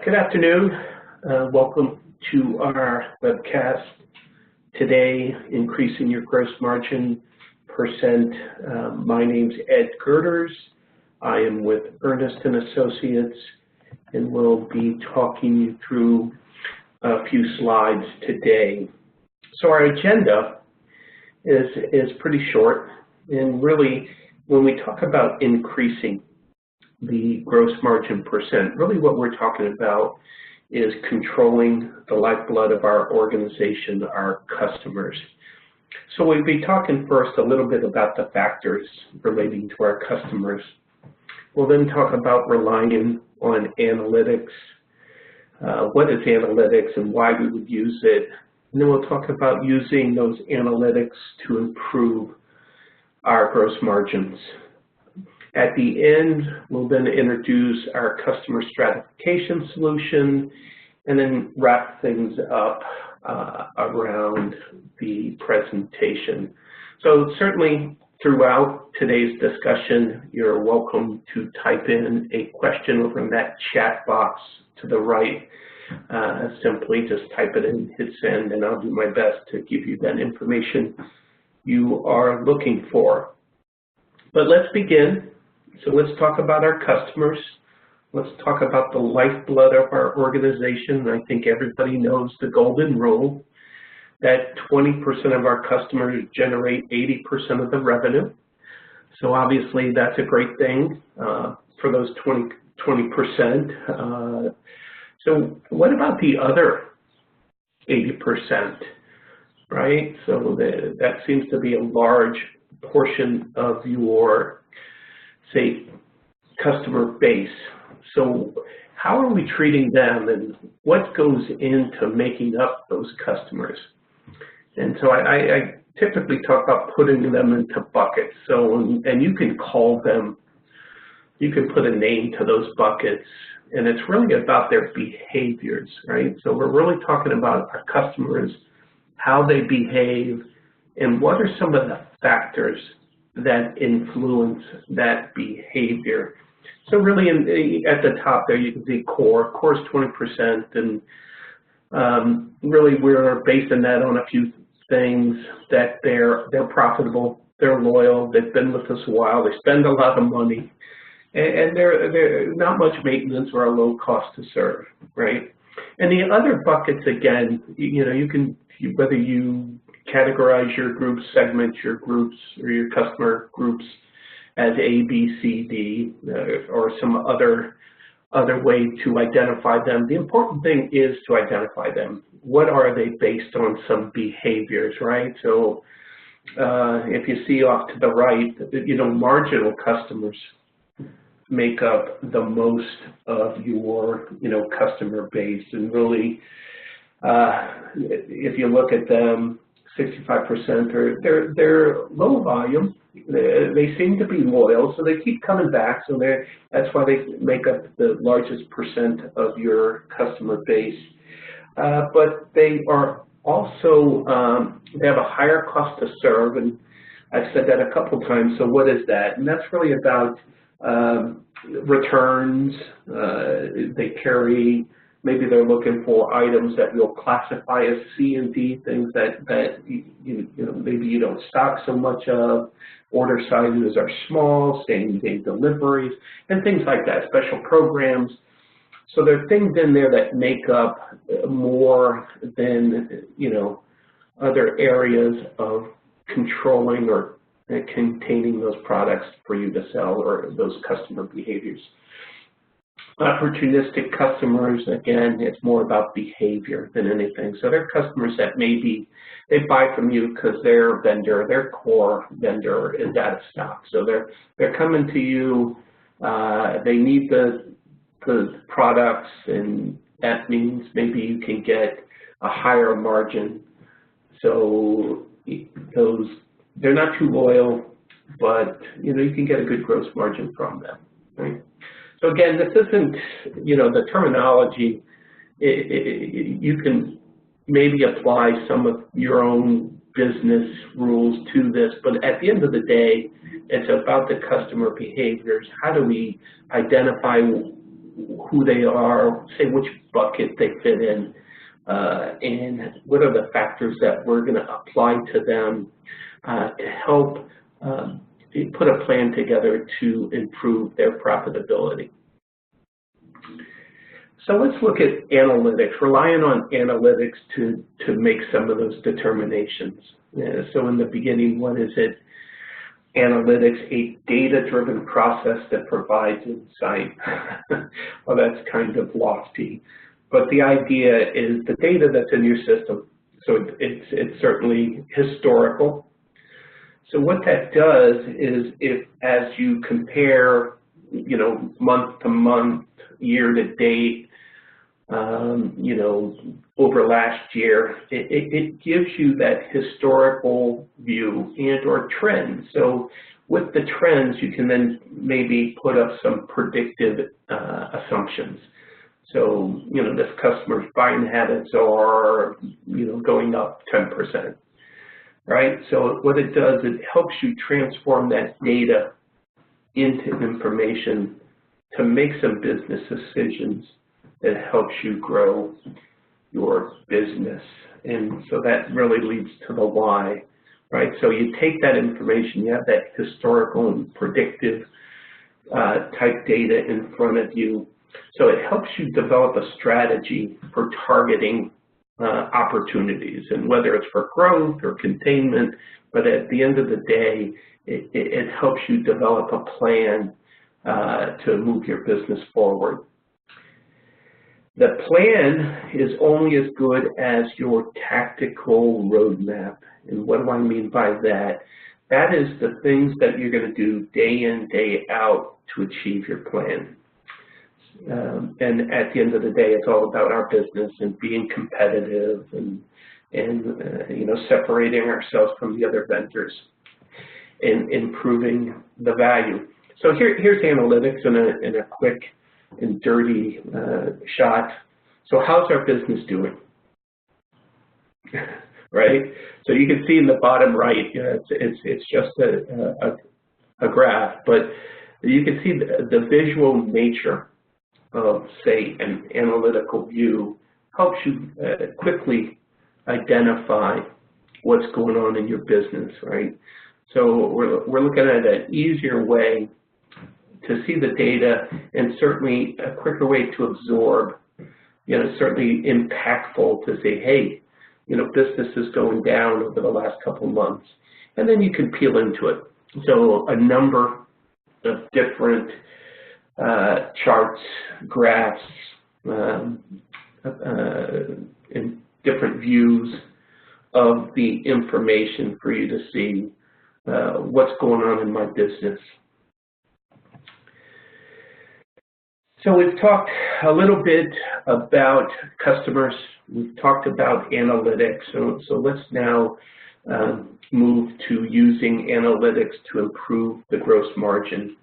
Good afternoon. Welcome to our webcast today, Increasing Your Gross Margin Percent. My name's Ed Girders. I am with Ernest & Associates, and we'll be talking you through a few slides today. So our agenda is pretty short, and really when we talk about increasing the gross margin percent, really what we're talking about is controlling the lifeblood of our organization, our customers. So we'll be talking first a little bit about the factors relating to our customers. We'll then talk about relying on analytics, what is analytics and why we would use it. And then we'll talk about using those analytics to improve our gross margins. At the end, we'll then introduce our customer stratification solution and then wrap things up around the presentation. So certainly throughout today's discussion, you're welcome to type in a question over in that chat box to the right. Simply just type it in, hit send, and I'll do my best to give you that information you are looking for. But let's begin. So let's talk about our customers. Let's talk about the lifeblood of our organization. I think everybody knows the golden rule that 20% of our customers generate 80% of the revenue. So obviously that's a great thing for those 20%. So what about the other 80%, right? So that seems to be a large portion of your, say, customer base. So how are we treating them, and what goes into making up those customers? And so I typically talk about putting them into buckets. So, and you can call them, you can put a name to those buckets, and it's really about their behaviors, right? So we're really talking about our customers, how they behave, and what are some of the factors that influence that behavior. So really at the top there you can see core. Core is 20%, and really we're basing that on a few things: that they're profitable, they're loyal, they've been with us a while, they spend a lot of money, and they're not much maintenance or a low cost to serve, right? And the other buckets, again, you can, whether you categorize your groups, segment your groups or your customer groups as A, B, C, D, or some other way to identify them. The important thing is to identify them. What are they based on? Some behaviors, right? So if you see off to the right, marginal customers make up the most of your, customer base. And really, if you look at them, 65% they're low volume. They seem to be loyal, so they keep coming back. So that's why they make up the largest percent of your customer base. But they are also they have a higher cost to serve, and I've said that a couple times. So what is that? And that's really about returns. They carry. Maybe they're looking for items that we'll classify as C and D, things that maybe you don't stock so much of. Order sizes are small, same-day deliveries, and things like that, special programs. So there are things in there that make up more than, other areas of controlling or containing those products for you to sell, or those customer behaviors. Opportunistic customers, again, it's more about behavior than anything. So they're customers that maybe they buy from you because their vendor, their core vendor, is out of stock. So they're coming to you. They need the products, and that means maybe you can get a higher margin. So they're not too loyal, but you can get a good gross margin from them, right? So again, this isn't, the terminology, you can maybe apply some of your own business rules to this, but at the end of the day, it's about the customer behaviors. How do we identify who they are, say which bucket they fit in, and what are the factors that we're going to apply to them to help put a plan together to improve their profitability. So let's look at analytics, relying on analytics to make some of those determinations. So in the beginning, what is it? Analytics, a data-driven process that provides insight. Well, that's kind of lofty. But the idea is the data that's in your system. So it's certainly historical. So what that does is as you compare, month to month, year to date, over last year, it gives you that historical view and or trend. So with the trends, you can then maybe put up some predictive assumptions. So, this customer's buying habits are, going up 10%, right? So what it does, it helps you transform that data into information to make some business decisions that helps you grow your business. And so that really leads to the why, right? So you take that information, you have that historical and predictive type data in front of you. So it helps you develop a strategy for targeting opportunities, and whether it's for growth or containment, but at the end of the day, it helps you develop a plan to move your business forward. The plan is only as good as your tactical roadmap. And what do I mean by that? That is the things that you're going to do day in, day out to achieve your plan. And at the end of the day, it's all about our business and being competitive and separating ourselves from the other vendors and improving the value. So here's analytics in a quick and dirty shot. So how's our business doing? Right? So you can see in the bottom right, it's just a graph, but you can see the visual nature of, say, an analytical view helps you quickly identify what's going on in your business, right? So we're looking at an easier way to see the data, and certainly a quicker way to absorb, certainly impactful to say, hey, business is going down over the last couple of months. And then you can peel into it. So a number of different charts, graphs, and different views of the information for you to see what's going on in my business. So we've talked a little bit about customers. We've talked about analytics. So let's now move to using analytics to improve the gross margin.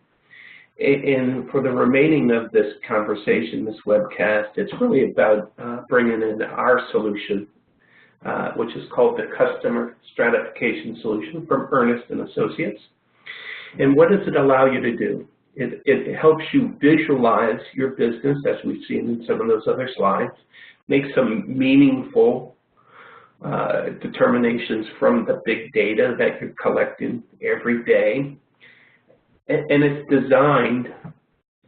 And for the remaining of this conversation, this webcast, it's really about bringing in our solution, which is called the Customer Stratification Solution from Ernest & Associates. And what does it allow you to do? It helps you visualize your business, as we've seen in some of those other slides, make some meaningful determinations from the big data that you're collecting every day. And it's designed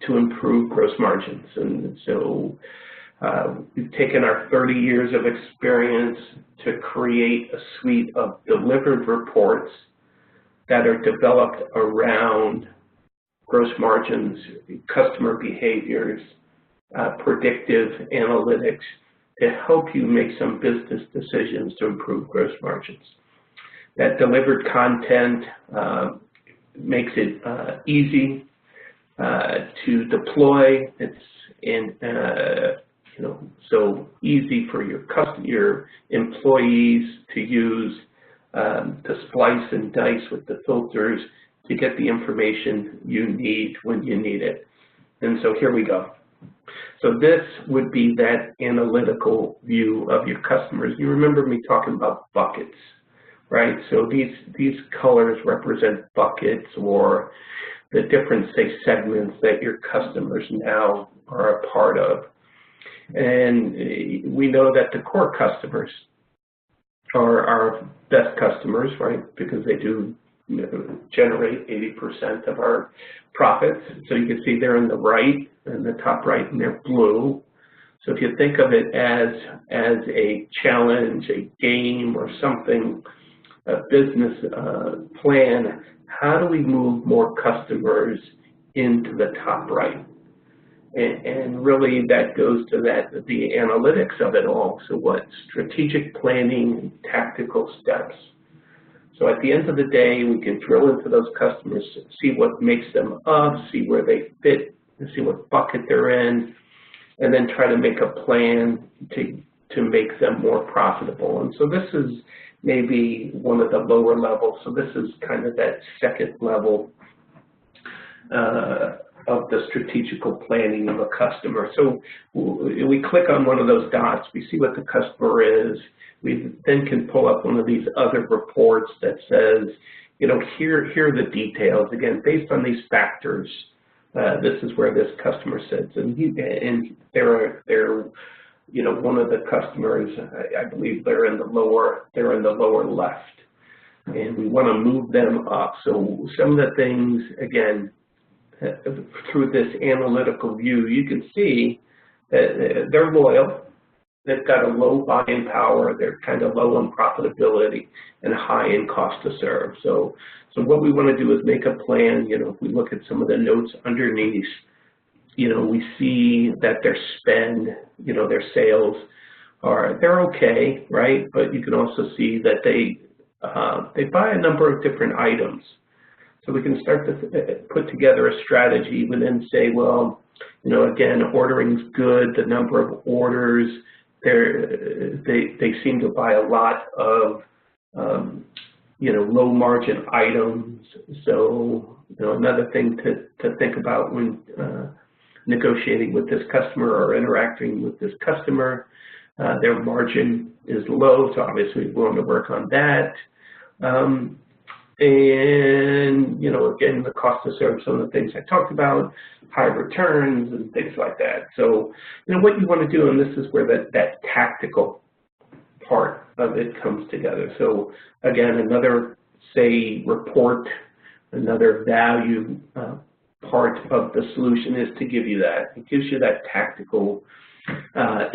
to improve gross margins. And so we've taken our 30 years of experience to create a suite of delivered reports that are developed around gross margins, customer behaviors, predictive analytics to help you make some business decisions to improve gross margins. That delivered content makes it easy to deploy. It's so easy for your employees to use, to splice and dice with the filters to get the information you need when you need it. And so here we go. So this would be that analytical view of your customers. You remember me talking about buckets. right? So these colors represent buckets or the different, say, segments that your customers now are a part of. And we know that the core customers are our best customers, right? Because they do generate 80% of our profits. So you can see they're in the right, in the top right, and they're blue. So if you think of it as a challenge, a game, or something, a business plan, how do we move more customers into the top right? And really that goes to the analytics of it all. So what strategic planning and tactical steps. So at the end of the day, we can drill into those customers, see what makes them up, see where they fit, and see what bucket they're in, and then try to make a plan to make them more profitable. And so this is maybe one of the lower levels. So this is kind of that second level of the strategical planning of a customer. So we click on one of those dots, we see what the customer is, we then can pull up one of these other reports that says, you know, here are the details. Again, based on these factors, this is where this customer sits. And they're you know, one of the customers, I believe they're in the lower left. And we want to move them up. So some of the things, again, through this analytical view, you can see that they're loyal, they've got a low buying power, they're kind of low in profitability and high in cost to serve. So what we want to do is make a plan. You know, if we look at some of the notes underneath, you know, we see that their spend, you know, their sales they're okay, right? But you can also see that they buy a number of different items. So we can start to put together a strategy and then say, well, you know, again, ordering's good, the number of orders, they seem to buy a lot of, you know, low margin items. So, you know, another thing to think about when negotiating with this customer or interacting with this customer, their margin is low, so obviously we want to work on that. And, you know, again, the cost to serve, some of the things I talked about, high returns and things like that. So, you know, what you want to do, and this is where that tactical part of it comes together. So, again, another, say, report, another value part of the solution is to give you that. It gives you that tactical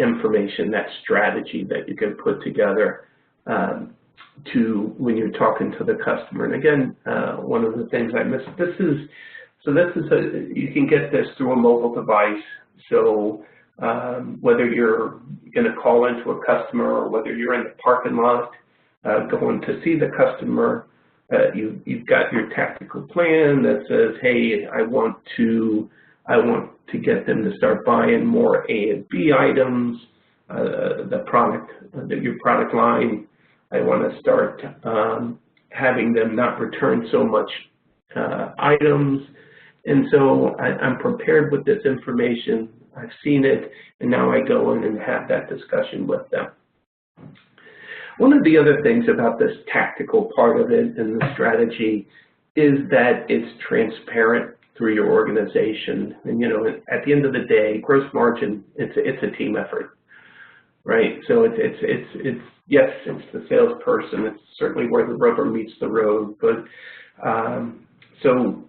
information, that strategy that you can put together to when you're talking to the customer. And again, one of the things I missed, you can get this through a mobile device. So whether you're going to call into a customer or whether you're in the parking lot going to see the customer, you've got your tactical plan that says, hey, I want to get them to start buying more A and B items, your product line. I want to start having them not return so much items. And so I'm prepared with this information. I've seen it, and now I go in and have that discussion with them. One of the other things about this tactical part of it and the strategy is that it's transparent through your organization. And, you know, at the end of the day, gross margin, it's a team effort, right? So it's yes, it's the salesperson. It's certainly where the rubber meets the road. But so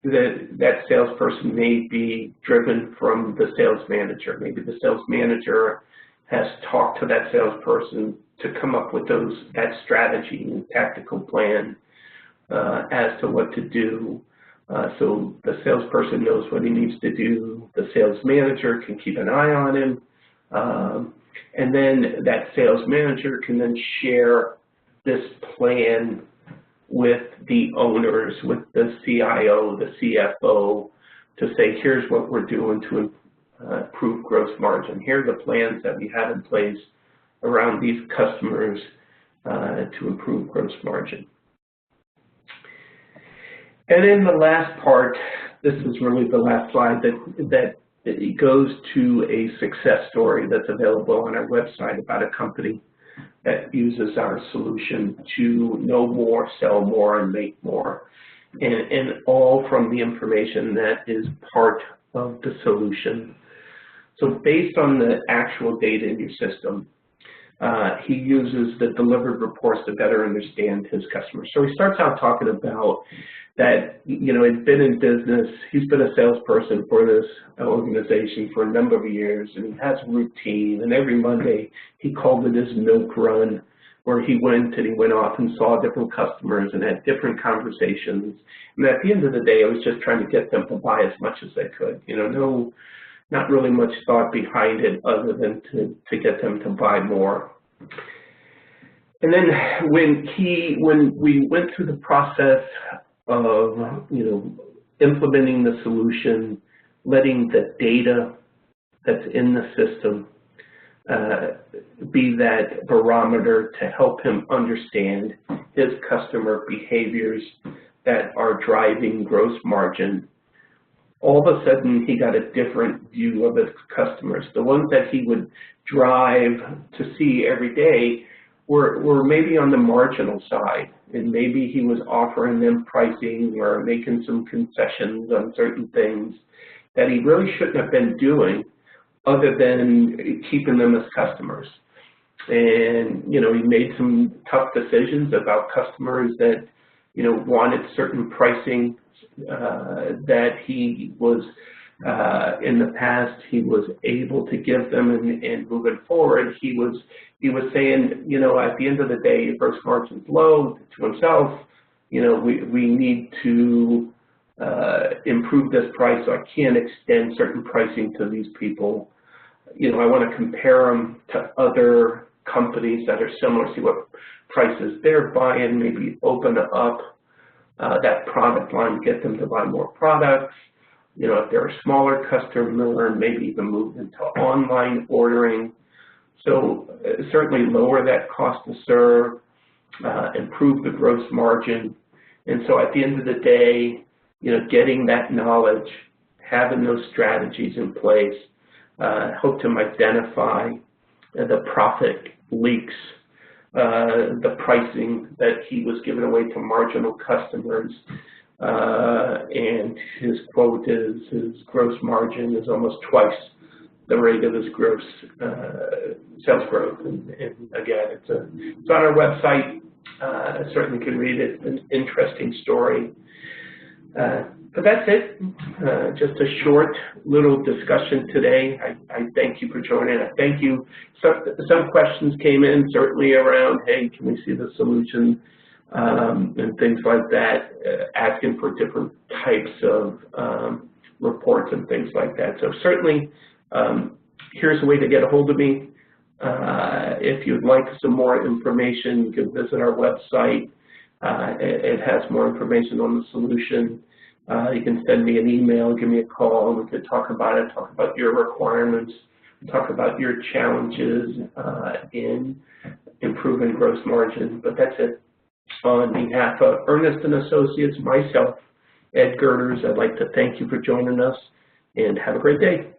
that salesperson may be driven from the sales manager. Maybe the sales manager has talked to that salesperson to come up with that strategy and tactical plan as to what to do. So the salesperson knows what he needs to do. The sales manager can keep an eye on him. And then that sales manager can then share this plan with the owners, with the CIO, the CFO, to say, here's what we're doing to improve gross margin. Here are the plans that we have in place around these customers to improve gross margin. And then the last part, this is really the last slide, that it goes to a success story that's available on our website about a company that uses our solution to know more, sell more, and make more, and all from the information that is part of the solution. So based on the actual data in your system, he uses the delivered reports to better understand his customers. So he starts out talking about that, he'd been in business, he's been a salesperson for this organization for a number of years, and he has a routine, and every Monday he called it his milk run, where he went off and saw different customers and had different conversations. And at the end of the day, I was just trying to get them to buy as much as they could. Not really much thought behind it other than to get them to buy more. And then when we went through the process of implementing the solution, letting the data that's in the system be that barometer to help him understand his customer behaviors that are driving gross margin, all of a sudden he got a different view of his customers. The ones that he would drive to see every day were maybe on the marginal side, and maybe he was offering them pricing or making some concessions on certain things that he really shouldn't have been doing, other than keeping them as customers. And he made some tough decisions about customers that wanted certain pricing that he was in the past he was able to give them, and moving forward he was saying, at the end of the day, your gross margin's low, to himself, we need to improve this price, so I can't extend certain pricing to these people. I want to compare them to other companies that are similar, see what prices they're buying, maybe open up that product line, get them to buy more products. If they're a smaller customer, maybe even move into online ordering. So certainly lower that cost to serve, improve the gross margin. And so at the end of the day, getting that knowledge, having those strategies in place, helped him identify the profit leaks, the pricing that he was giving away to marginal customers, and his quote is his gross margin is almost twice the rate of his gross sales growth. And again, it's on our website. Certainly can read it. It's an interesting story. But that's it. Just a short little discussion today. I thank you for joining. I thank you. Some questions came in certainly around, hey, can we see the solution, and things like that, asking for different types of reports and things like that. So certainly, here's a way to get a hold of me. If you'd like some more information, you can visit our website. It has more information on the solution. You can send me an email, give me a call, and we could talk about it, talk about your requirements, talk about your challenges in improving gross margin. But that's it. On behalf of Ernest & Associates, myself, Ed Girders, I'd like to thank you for joining us, and have a great day.